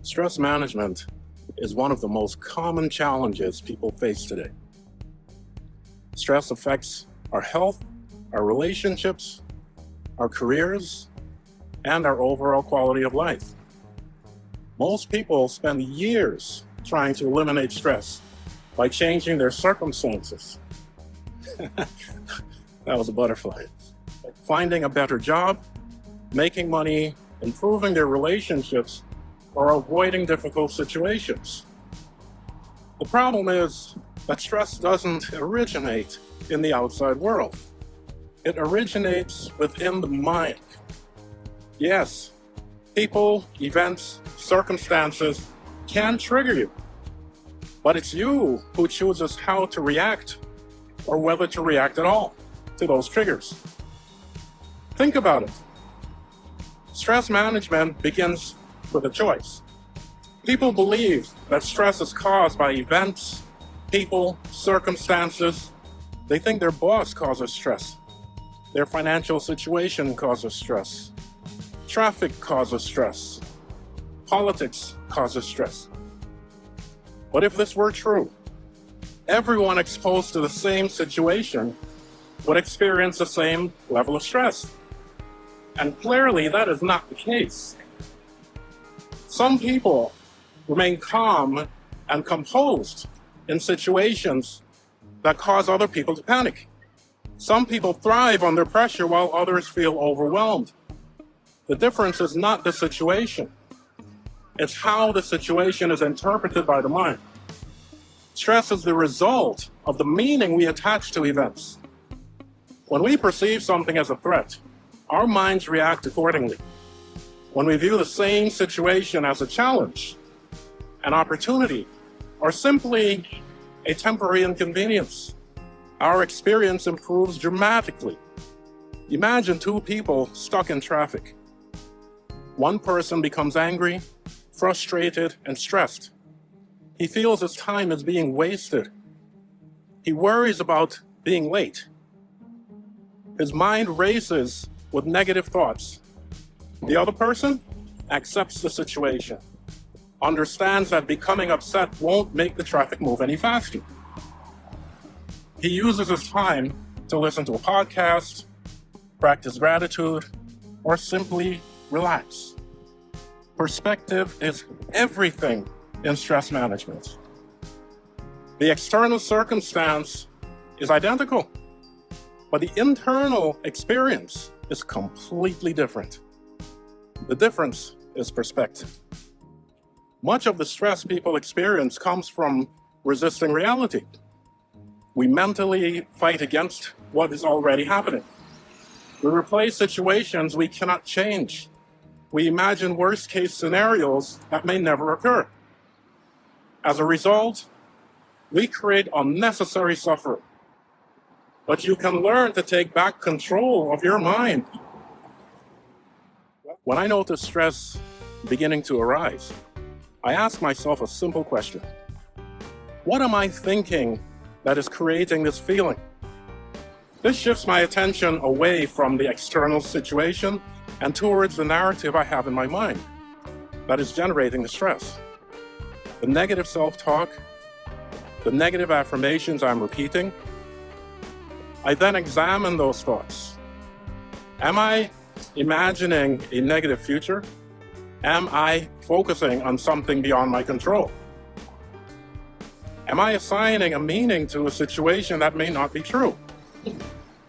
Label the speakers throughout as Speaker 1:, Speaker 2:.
Speaker 1: Stress management is one of the most common challenges people face today. Stress affects our health, our relationships, our careers, and our overall quality of life. Most people spend years trying to eliminate stress by changing their circumstances. That was a butterfly. Like finding a better job, making money, improving their relationships, or avoiding difficult situations. The problem is that stress doesn't originate in the outside world. It originates within the mind. Yes, people, events, circumstances can trigger you, but it's you who chooses how to react or whether to react at all to those triggers. Think about it. Stress management begins with a choice. People believe that stress is caused by events, people, circumstances. They think their boss causes stress. Their financial situation causes stress. Traffic causes stress. Politics causes stress. But if this were true, everyone exposed to the same situation would experience the same level of stress. And clearly that is not the case. Some people remain calm and composed in situations that cause other people to panic. Some people thrive under pressure while others feel overwhelmed. The difference is not the situation. It's how the situation is interpreted by the mind. Stress is the result of the meaning we attach to events. When we perceive something as a threat, our minds react accordingly. When we view the same situation as a challenge, an opportunity, or simply a temporary inconvenience, our experience improves dramatically. Imagine two people stuck in traffic. One person becomes angry, frustrated, and stressed. He feels his time is being wasted. He worries about being late. His mind races with negative thoughts. The other person accepts the situation, understands that becoming upset won't make the traffic move any faster. He uses his time to listen to a podcast, practice gratitude, or simply relax. Perspective is everything in stress management. The external circumstance is identical, but the internal experience is completely different. The difference is perspective. Much of the stress people experience comes from resisting reality. We mentally fight against what is already happening. We replay situations we cannot change. We imagine worst-case scenarios that may never occur. As a result, we create unnecessary suffering. But you can learn to take back control of your mind. When I notice stress beginning to arise, I ask myself a simple question. What am I thinking that is creating this feeling? This shifts my attention away from the external situation and towards the narrative I have in my mind that is generating the stress. The negative self-talk, the negative affirmations I'm repeating. I then examine those thoughts. Am I imagining a negative future? Am I focusing on something beyond my control? Am I assigning a meaning to a situation that may not be true?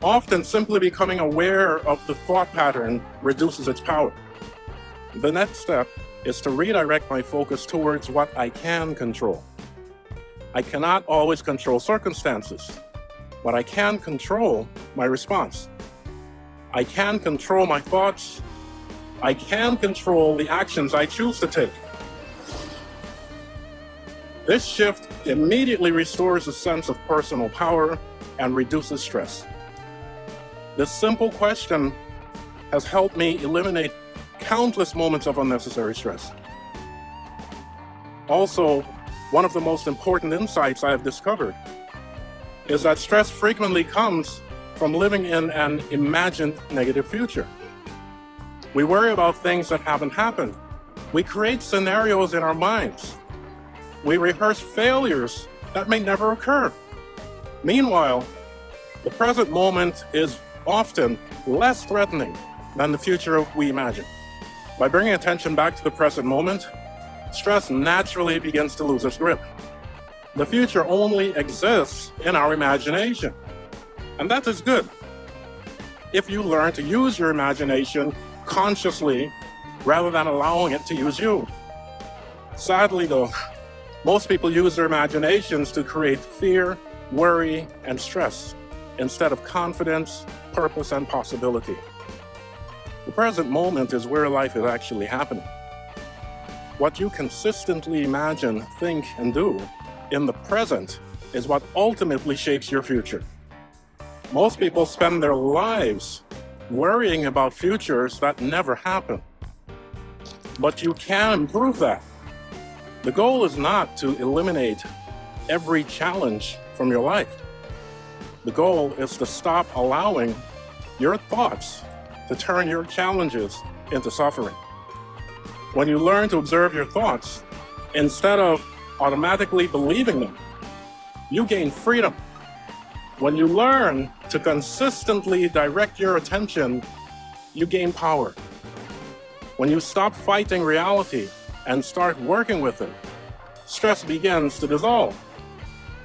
Speaker 1: Often simply becoming aware of the thought pattern reduces its power. The next step is to redirect my focus towards what I can control. I cannot always control circumstances, but I can control my response. I can control my thoughts. I can control the actions I choose to take. This shift immediately restores a sense of personal power and reduces stress. This simple question has helped me eliminate countless moments of unnecessary stress. Also, one of the most important insights I have discovered is that stress frequently comes from living in an imagined negative future. We worry about things that haven't happened, We create scenarios in our minds. We rehearse failures that may never occur. Meanwhile, the present moment is often less threatening than the future we imagine. By bringing attention back to the present moment, stress naturally begins to lose its grip. The future only exists in our imagination, and that is good if you learn to use your imagination consciously rather than allowing it to use you. Sadly, though, most people use their imaginations to create fear, worry, and stress instead of confidence, purpose, and possibility. The present moment is where life is actually happening. What you consistently imagine, think, and do in the present is what ultimately shapes your future. Most people spend their lives worrying about futures that never happen. But you can improve that. The goal is not to eliminate every challenge from your life. The goal is to stop allowing your thoughts to turn your challenges into suffering. When you learn to observe your thoughts, instead of automatically believing them, you gain freedom. When you learn to consistently direct your attention, you gain power. When you stop fighting reality and start working with it, stress begins to dissolve.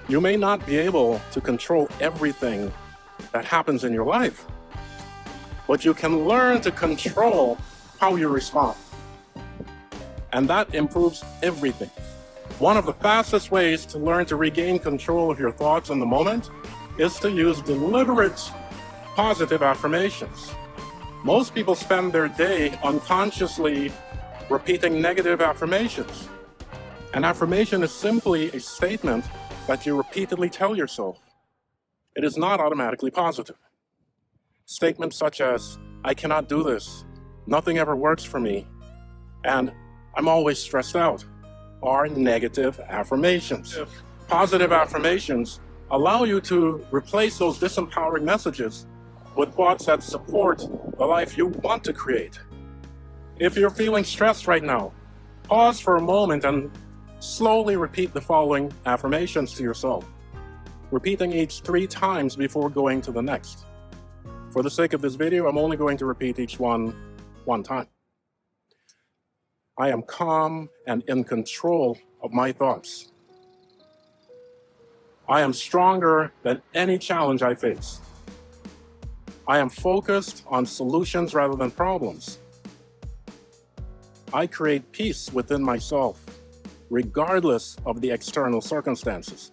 Speaker 1: You may not be able to control everything that happens in your life, but you can learn to control how you respond. And that improves everything. One of the fastest ways to learn to regain control of your thoughts in the moment is to use deliberate positive affirmations. Most people spend their day unconsciously repeating negative affirmations. An affirmation is simply a statement that you repeatedly tell yourself. It is not automatically positive. Statements such as, "I cannot do this," "Nothing ever works for me," and "I'm always stressed out," are negative affirmations. Positive affirmations allow you to replace those disempowering messages with thoughts that support the life you want to create. If you're feeling stressed right now, pause for a moment and slowly repeat the following affirmations to yourself, repeating each 3 times before going to the next. For the sake of this video, I'm only going to repeat each one time. I am calm and in control of my thoughts. I am stronger than any challenge I face. I am focused on solutions rather than problems. I create peace within myself, regardless of the external circumstances.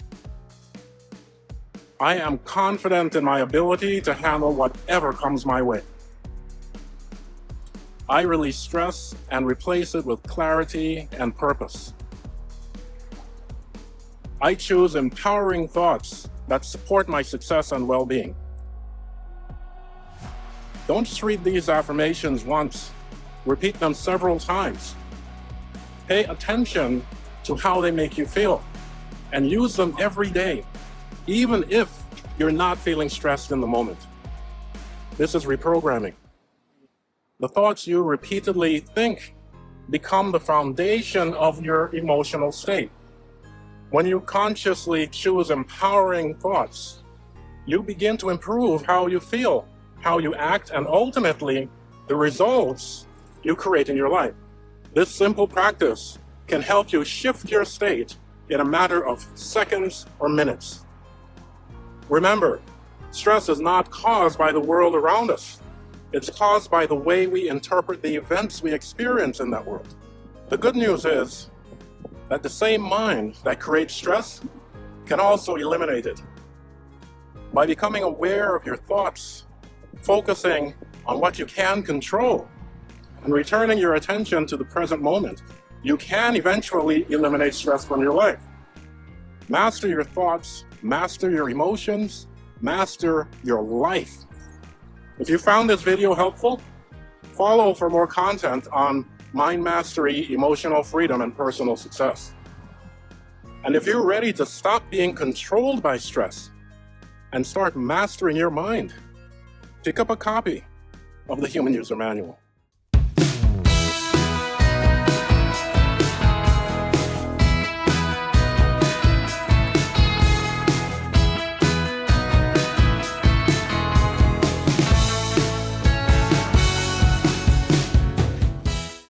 Speaker 1: I am confident in my ability to handle whatever comes my way. I release stress and replace it with clarity and purpose. I choose empowering thoughts that support my success and well-being. Don't just read these affirmations once, repeat them several times. Pay attention to how they make you feel and use them every day, even if you're not feeling stressed in the moment. This is reprogramming. The thoughts you repeatedly think become the foundation of your emotional state. When you consciously choose empowering thoughts, you begin to improve how you feel, how you act, and ultimately the results you create in your life. This simple practice can help you shift your state in a matter of seconds or minutes. Remember, stress is not caused by the world around us. It's caused by the way we interpret the events we experience in that world. The good news is that the same mind that creates stress can also eliminate it. By becoming aware of your thoughts, focusing on what you can control, and returning your attention to the present moment, you can eventually eliminate stress from your life. Master your thoughts, master your emotions, master your life. If you found this video helpful, follow for more content on mind mastery, emotional freedom, and personal success. And if you're ready to stop being controlled by stress and start mastering your mind, pick up a copy of the Human User Manual.